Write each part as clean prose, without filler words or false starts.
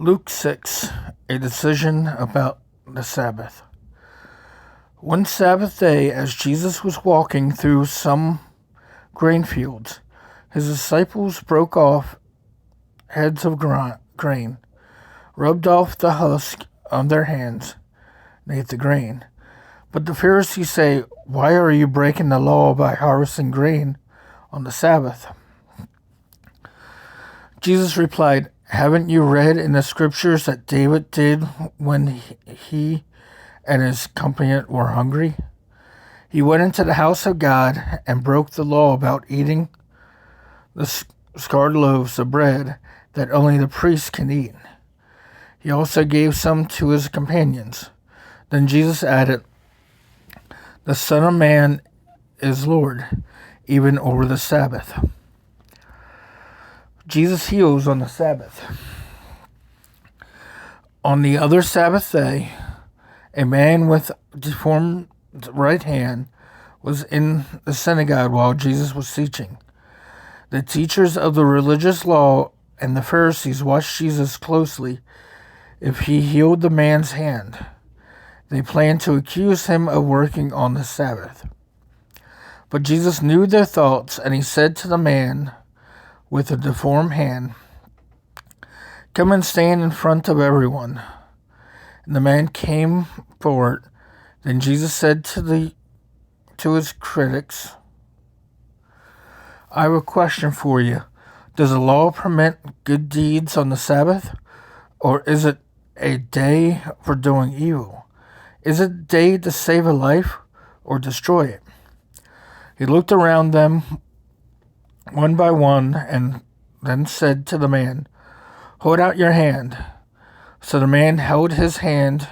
Luke 6, a decision about the Sabbath. One Sabbath day, as Jesus was walking through some grain fields, his disciples broke off heads of grain, rubbed off the husk on their hands, and ate the grain. But the Pharisees say, "Why are you breaking the law by harvesting grain on the Sabbath?" Jesus replied, "Haven't you read in the scriptures that David did when he and his company were hungry? He went into the house of God and broke the law about eating the scarred loaves of bread that only the priests can eat. He also gave some to his companions." Then Jesus added, "The Son of Man is Lord, even over the Sabbath." Jesus heals on the Sabbath. On the other Sabbath day, a man with deformed right hand was in the synagogue while Jesus was teaching. The teachers of the religious law and the Pharisees watched Jesus closely if he healed the man's hand. They planned to accuse him of working on the Sabbath. But Jesus knew their thoughts, and he said to the man with a deformed hand, "Come and stand in front of everyone." And the man came forward. Then Jesus said to his critics, "I have a question for you. Does the law permit good deeds on the Sabbath, or is it a day for doing evil? Is it a day to save a life or destroy it?" He looked around them one by one and then said to the man, "Hold out your hand." So the man held his hand,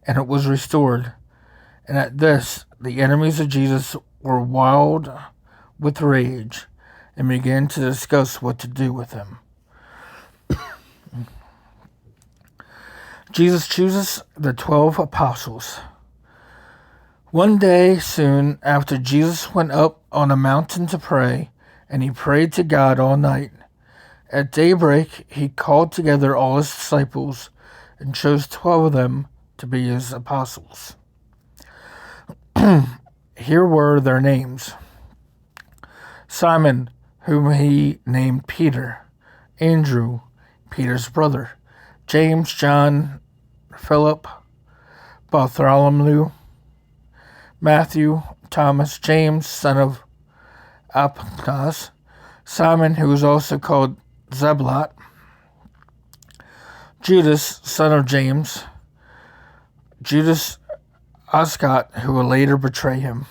and it was restored. And at this, the enemies of Jesus were wild with rage and began to discuss what to do with him. Jesus chooses the 12 apostles. One day soon after, Jesus went up on a mountain to pray, and he prayed to God all night. At daybreak, he called together all his disciples and chose 12 of them to be his apostles. Here were their names: Simon, whom he named Peter; Andrew, Peter's brother; James, John, Philip, Bartholomew, Matthew, Thomas, James, son of Alphaeus, Simon, who was also called Zealot, Judas, son of James, Judas Iscariot, who will later betray him.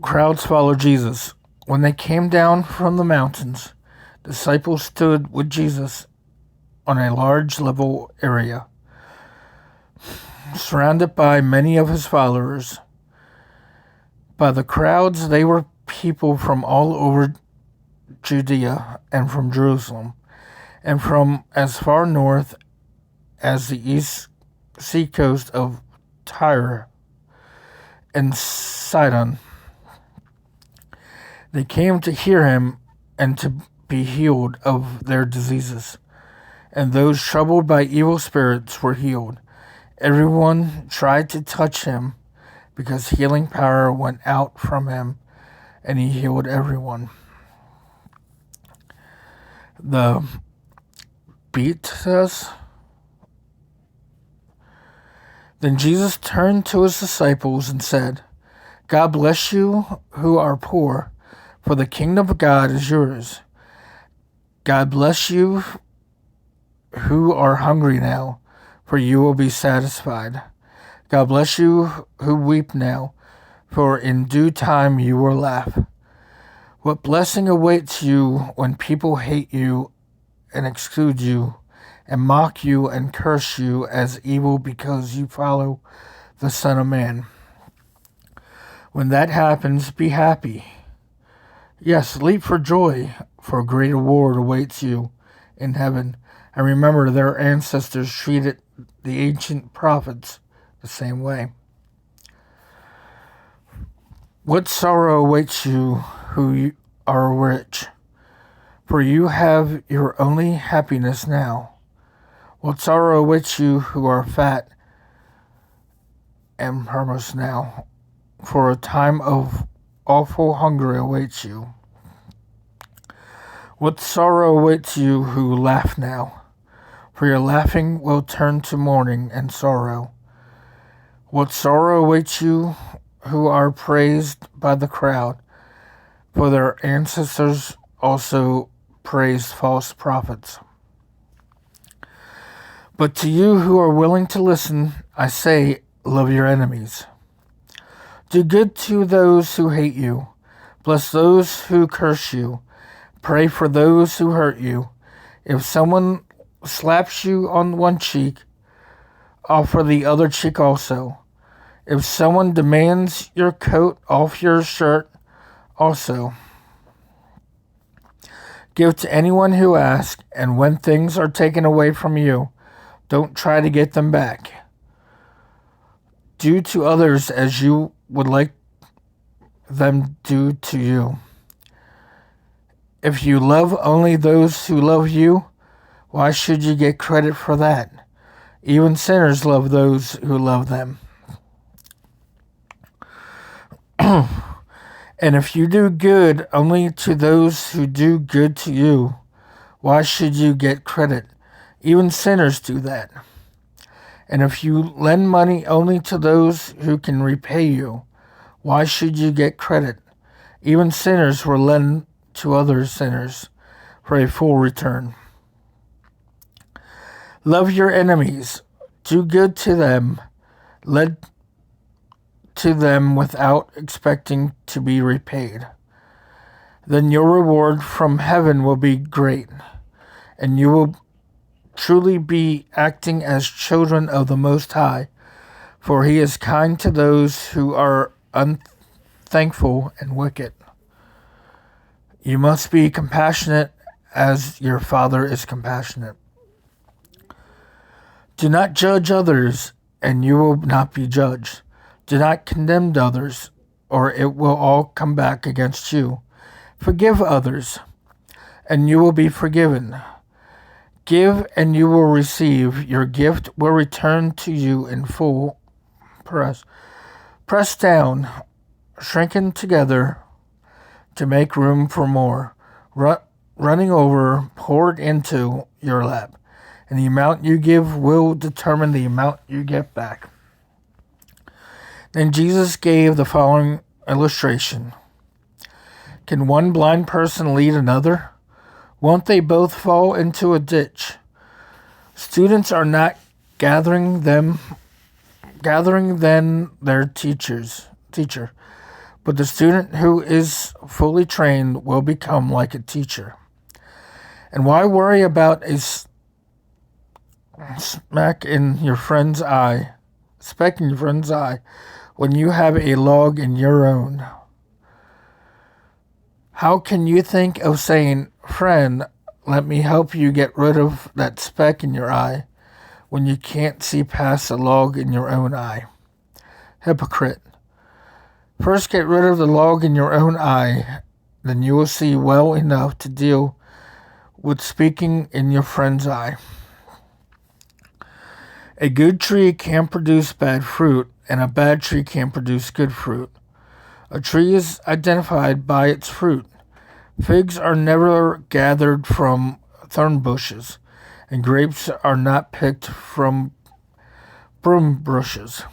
Crowds followed Jesus. When they came down from the mountains, disciples stood with Jesus on a large level area, surrounded by many of his followers. By the crowds, they were people from all over Judea and from Jerusalem, and from as far north as the east seacoast of Tyre and Sidon. They came to hear him and to be healed of their diseases, and those troubled by evil spirits were healed. Everyone tried to touch him, because healing power went out from him, and he healed everyone. The beat says, "Then Jesus turned to his disciples and said, 'God bless you who are poor, for the kingdom of God is yours. God bless you who are hungry now, for you will be satisfied. God bless you who weep now, for in due time you will laugh. What blessing awaits you when people hate you and exclude you, and mock you and curse you as evil because you follow the Son of Man. When that happens, be happy. Yes, leap for joy, for a great reward awaits you in heaven. And remember, their ancestors treated the ancient prophets the same way. What sorrow awaits you who are rich? for you have your only happiness now. What sorrow awaits you who are fat and harmless now, for a time of awful hunger awaits you. What sorrow awaits you who laugh now, for your laughing will turn to mourning and sorrow. What sorrow awaits you who are praised by the crowd, for their ancestors also praised false prophets. But to you who are willing to listen, I say, love your enemies. Do good to those who hate you. Bless those who curse you. Pray for those who hurt you. If someone slaps you on one cheek, offer the other cheek also. If someone demands your coat off your shirt, also give to anyone who asks, and when things are taken away from you, don't try to get them back. Do to others as you would like them do to you. If you love only those who love you, why should you get credit for that? Even sinners love those who love them. And if you do good only to those who do good to you, why should you get credit? Even sinners do that. And if you lend money only to those who can repay you, why should you get credit? Even sinners will lend to other sinners for a full return. Love your enemies. Do good to them. Lend to them without expecting to be repaid. Then your reward from heaven will be great, and you will truly be acting as children of the Most High, for he is kind to those who are unthankful and wicked. You must be compassionate as your Father is compassionate. Do not judge others, and you will not be judged. Do not condemn others, or it will all come back against you. Forgive others, and you will be forgiven. Give, and you will receive. Your gift will return to you in full. Press down, shrinking together to make room for more. Running over, poured into your lap. And the amount you give will determine the amount you get back. Then Jesus gave the following illustration. Can one blind person lead another? Won't they both fall into a ditch? Students are not gathering then their teacher, but the student who is fully trained will become like a teacher. And why worry about a speck in your friend's eye, when you have a log in your own? How can you think of saying, friend, let me help you get rid of that speck in your eye, when you can't see past the log in your own eye? Hypocrite. First get rid of the log in your own eye, then you will see well enough to deal with speaking in your friend's eye. A good tree can't produce bad fruit, and a bad tree can't produce good fruit. A tree is identified by its fruit. Figs are never gathered from thorn bushes, and grapes are not picked from broom bushes.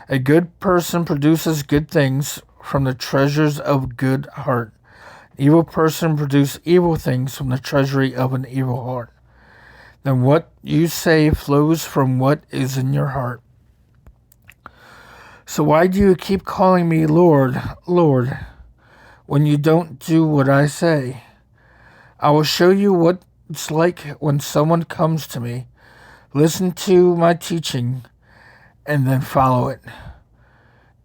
A good person produces good things from the treasures of good heart. An evil person produces evil things from the treasury of an evil heart. Then what you say flows from what is in your heart. So why do you keep calling me Lord, Lord, when you don't do what I say? I will show you what it's like when someone comes to me, listen to my teaching, and then follow it.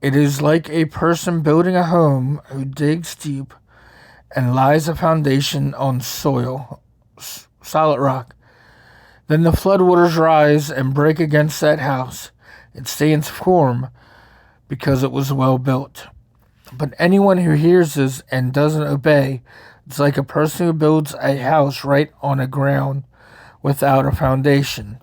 It is like a person building a home who digs deep and lies a foundation on solid rock. Then the floodwaters rise and break against that house. It stands firm because it was well built. But anyone who hears this and doesn't obey, it's like a person who builds a house right on a ground without a foundation.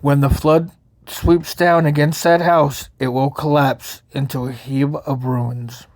When the flood sweeps down against that house, it will collapse into a heap of ruins.